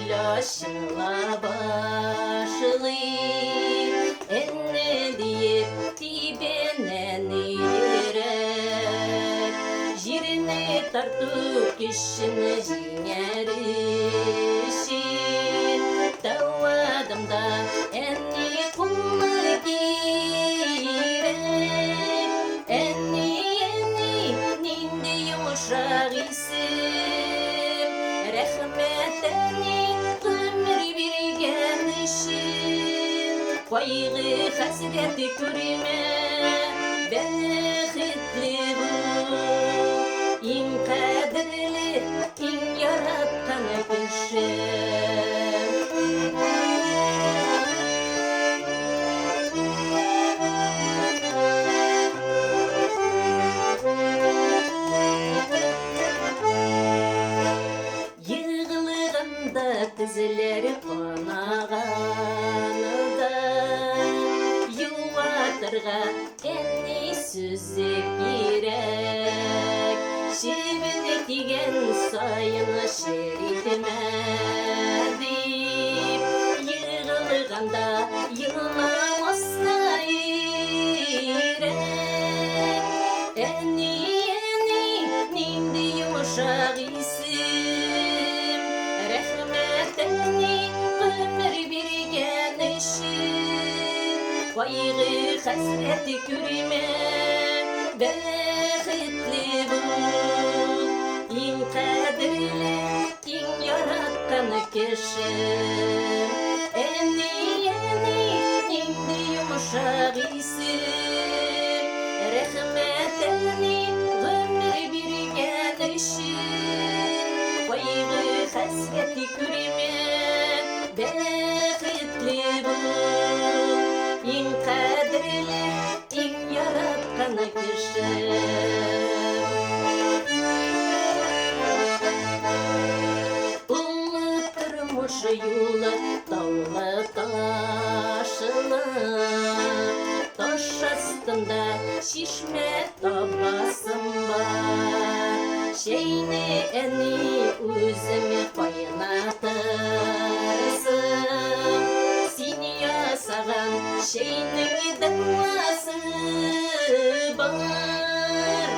oylaşıla başlı. Enne deyip dibenen ilerek, jirine tartıp kişini jinger işin. Tavadımda enni kumlar girek, enni nindi yumuşak isim. Rahmetini ömür bir gelişin, kaygı hasreti körüme bexitli bu. İn kadirli, in yaratkan kişi. Tizleri konağanıda, yuvatırga enni süzü girek. Şibini tigen sayını şeritmedip, yığılganda yılmamazsa irek. Enni nindi yumuşak isim, rahmetini ömür bir gelişin. Kaygı hasreti körüme bexitli bu. İn kadirli, in yaratkan kişi. Enni nindi yumuşak isim, rahmetini ömür bir gelişin. Kaygı hasreti körüme bexitli bu. İn kadirli, in yaratkan kişi. Unutturmuş yolu dağlı taşını, taş astında şişme tabasım var. Şeyni eni üzüme kaynatırsın, seni yasagan şeynin davası var.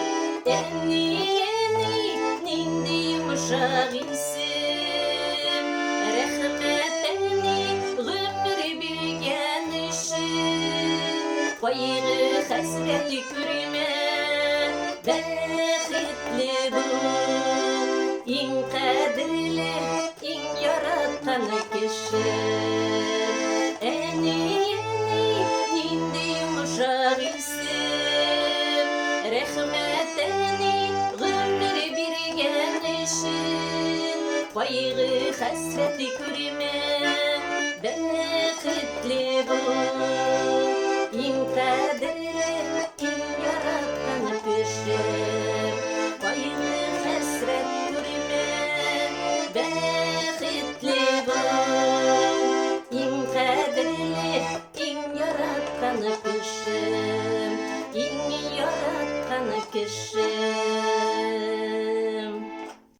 Eni nindi yumuşak isim, rahmetini ömür bir gelişin. Kaygı hasreti körüme bexitli bu. İn kadirli, in yaratkan kişi. Enni nindi yumuşak isim, rahmetini ömür bir gelişin. Kaygı hasreti körüme bexitli bu.